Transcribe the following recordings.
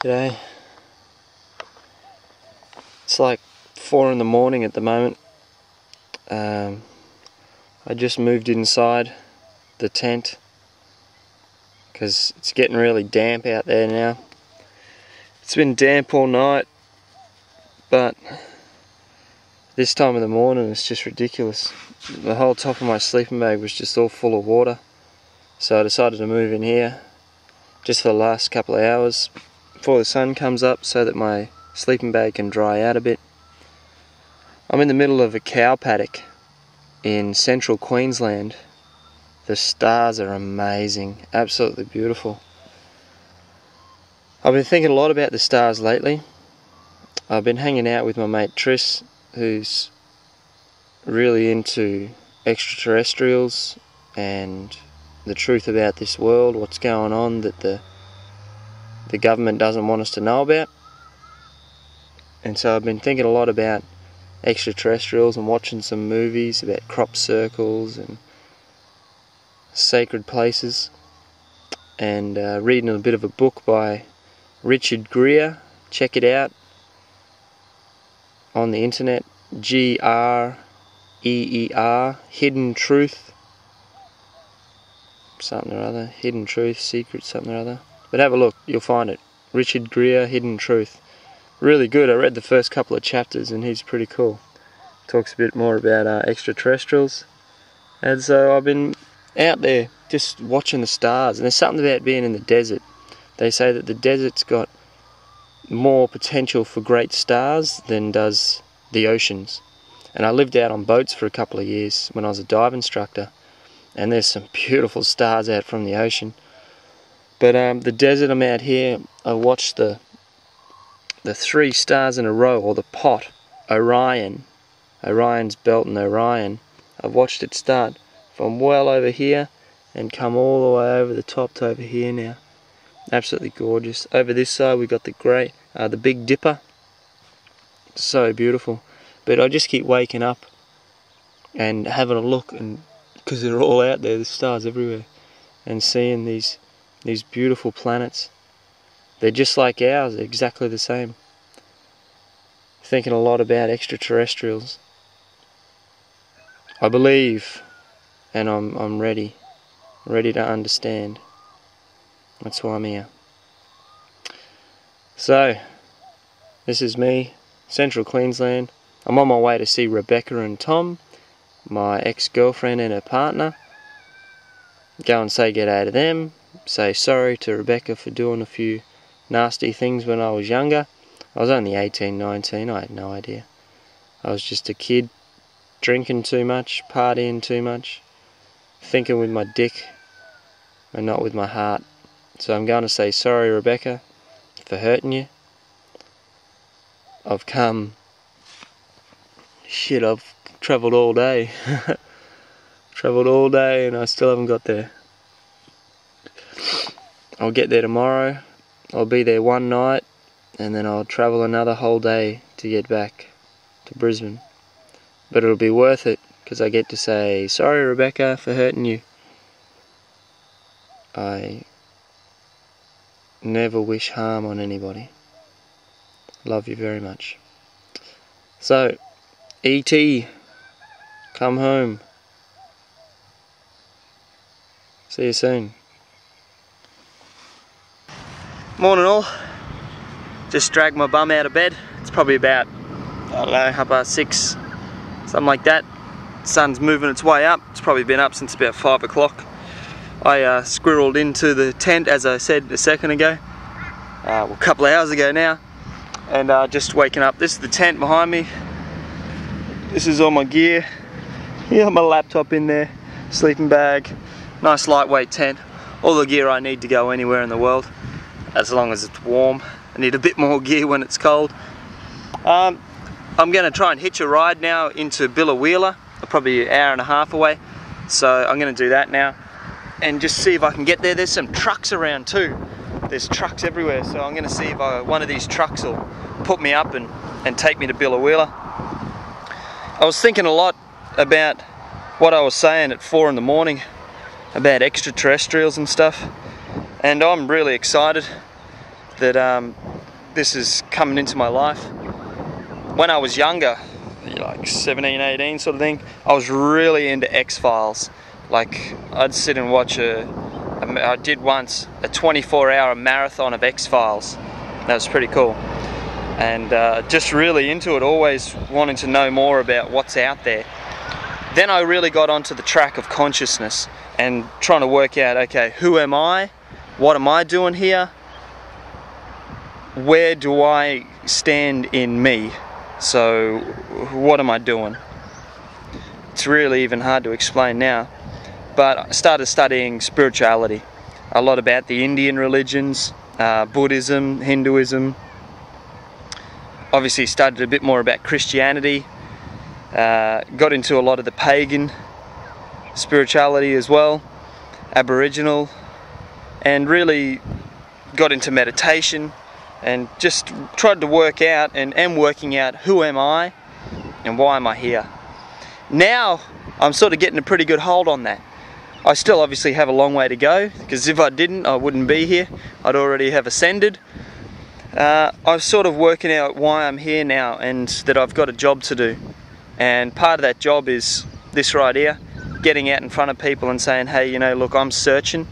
G'day. It's like 4 in the morning at the moment. I just moved inside the tent because it's getting really damp out there now. It's been damp all night, but this time of the morning it's just ridiculous. The whole top of my sleeping bag was just all full of water, so I decided to move in here just for the last couple of hours before the sun comes up so that my sleeping bag can dry out a bit. I'm in the middle of a cow paddock in central Queensland. The stars are amazing, absolutely beautiful. I've been thinking a lot about the stars lately. I've been hanging out with my mate Tris, who's really into extraterrestrials and the truth about this world, what's going on that the government doesn't want us to know about. And so I've been thinking a lot about extraterrestrials and watching some movies about crop circles and sacred places, and reading a bit of a book by Richard Greer. Check it out on the internet, Greer, Hidden Truth something or other, Hidden Truth, Secret something or other. But have a look, you'll find it. Richard Greer, Hidden Truth. Really good. I read the first couple of chapters and he's pretty cool. Talks a bit more about extraterrestrials. And so I've been out there just watching the stars, and there's something about being in the desert. They say that the desert's got more potential for great stars than does the oceans. And I lived out on boats for a couple of years when I was a dive instructor, and there's some beautiful stars out from the ocean. But the desert, I'm out here, I watched the 3 stars in a row, or the pot, Orion's belt and Orion. I've watched it start from well over here and come all the way over the top to over here now. Absolutely gorgeous. Over this side we've got the Big Dipper. So beautiful. But I just keep waking up and having a look, and because they're all out there, there's stars everywhere, and seeing these beautiful planets. They're just like ours, they're exactly the same. Thinking a lot about extraterrestrials. I believe, and I'm ready to understand. That's why I'm here. So, this is me, Central Queensland. I'm on my way to see Rebecca and Tom, my ex-girlfriend and her partner. Go and say g'day to them. Say sorry to Rebecca for doing a few nasty things when I was younger. I was only 18, 19, I had no idea. I was just a kid, drinking too much, partying too much, thinking with my dick and not with my heart. So I'm going to say sorry, Rebecca, for hurting you. I've travelled all day. Travelled all day and I still haven't got there. I'll get there tomorrow. I'll be there one night and then I'll travel another whole day to get back to Brisbane. But it'll be worth it because I get to say sorry, Rebecca, for hurting you. I never wish harm on anybody. Love you very much. So, E.T., come home. See you soon. Morning all. Just dragged my bum out of bed. It's probably about, I don't know, 6:30, something like that. Sun's moving its way up. It's probably been up since about 5 o'clock. I squirreled into the tent, as I said a second ago, a couple of hours ago now, and just waking up. This is the tent behind me. This is all my gear. Yeah, my laptop in there, sleeping bag, nice lightweight tent. All the gear I need to go anywhere in the world, as long as it's warm. I need a bit more gear when it's cold. I'm going to try and hitch a ride now into Billawheeler, probably an hour and a half away. So I'm going to do that now and just see if I can get there. There's some trucks around too. There's trucks everywhere, so I'm going to see if one of these trucks will put me up and take me to Billawheeler. I was thinking a lot about what I was saying at 4 in the morning about extraterrestrials and stuff, and I'm really excited that this is coming into my life. When I was younger, like 17, 18 sort of thing, I was really into X-Files. Like, I'd sit and watch I did once a 24-hour marathon of X-Files. That was pretty cool. And just really into it, always wanting to know more about what's out there. Then I really got onto the track of consciousness and trying to work out, okay, who am I? What am I doing here? Where do I stand in me? So, what am I doing? It's really even hard to explain now. But I started studying spirituality. A lot about the Indian religions, Buddhism, Hinduism. Obviously studied a bit more about Christianity. Got into a lot of the pagan spirituality as well, Aboriginal, and really got into meditation and just tried to work out and am working out who am I and why am I here. Now I'm sort of getting a pretty good hold on that. I still obviously have a long way to go, because if I didn't, I wouldn't be here. I'd already have ascended. I'm sort of working out why I'm here now and that I've got a job to do. And part of that job is this right here, getting out in front of people and saying, hey, you know, look, I'm searching,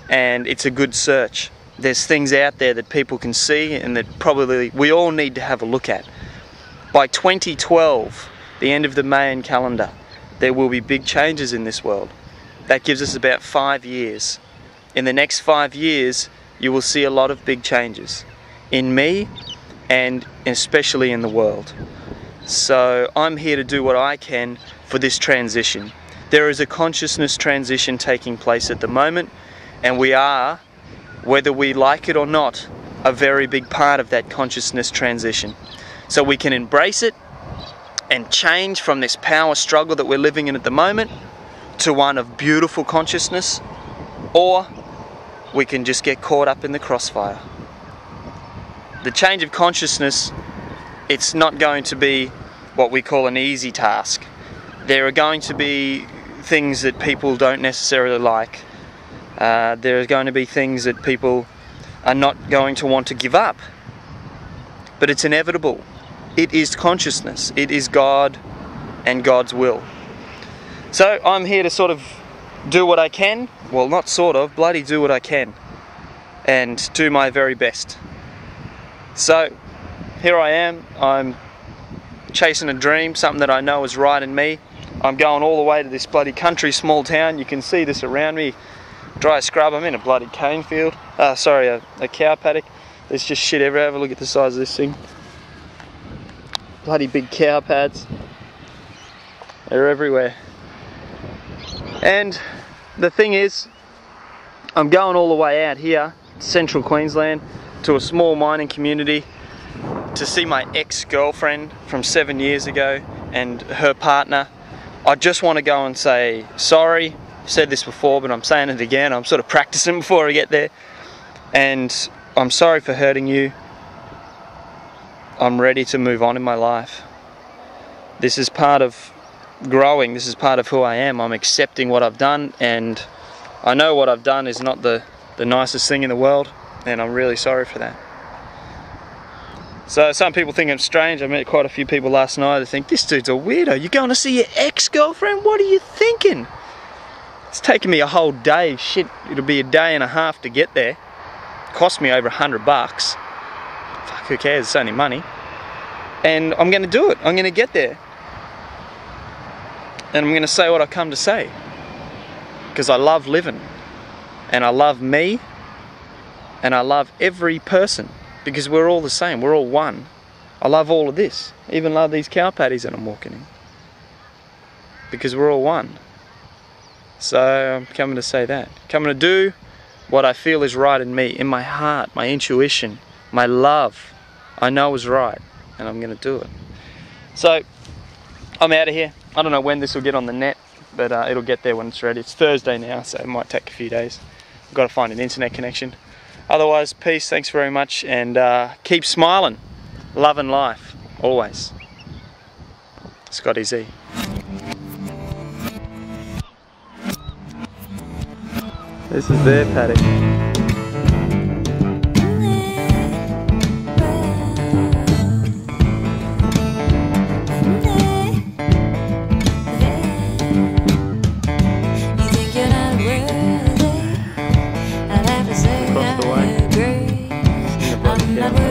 and it's a good search. There's things out there that people can see and that probably we all need to have a look at. By 2012, the end of the Mayan calendar, there will be big changes in this world. That gives us about 5 years. In the next 5 years, you will see a lot of big changes in me and especially in the world. So I'm here to do what I can for this transition. There is a consciousness transition taking place at the moment, and we are, whether we like it or not, a very big part of that consciousness transition. So we can embrace it and change from this power struggle that we're living in at the moment to one of beautiful consciousness, or we can just get caught up in the crossfire. The change of consciousness, it's not going to be what we call an easy task. There are going to be things that people don't necessarily like. There are going to be things that people are not going to want to give up. But it's inevitable. It is consciousness. It is God and God's will. So I'm here to sort of do what I can. Well, not sort of, bloody do what I can. And do my very best. So here I am. I'm chasing a dream, something that I know is right in me. I'm going all the way to this bloody country small town. You can see this around me. Dry scrub, I'm in a bloody cane field. Sorry, a cow paddock. There's just shit everywhere. Have a look at the size of this thing. Bloody big cow pads. They're everywhere. And the thing is, I'm going all the way out here, central Queensland, to a small mining community to see my ex-girlfriend from 7 years ago and her partner. I just want to go and say sorry. I've said this before, but I'm saying it again. I'm sort of practicing before I get there. And I'm sorry for hurting you. I'm ready to move on in my life. This is part of growing. This is part of who I am. I'm accepting what I've done, and I know what I've done is not the nicest thing in the world, and I'm really sorry for that. So some people think I'm strange. I met quite a few people last night that think, this dude's a weirdo. You're going to see your ex-girlfriend? What are you thinking? It's taken me a whole day. Shit, it'll be a day and a half to get there. Cost me over $100. Fuck, who cares? It's only money. And I'm going to do it. I'm going to get there. And I'm going to say what I come to say. Because I love living. And I love me. And I love every person. Because we're all the same. We're all one. I love all of this. I even love these cow patties that I'm walking in. Because we're all one. So I'm coming to say that. Coming to do what I feel is right in me. In my heart. My intuition. My love. I know is right. And I'm going to do it. So I'm out of here. I don't know when this will get on the net. But it'll get there when it's ready. It's Thursday now, so it might take a few days. I've got to find an internet connection. Otherwise, peace, thanks very much, and keep smiling. Love and life, always. Scotty Z. This is their paddock. out.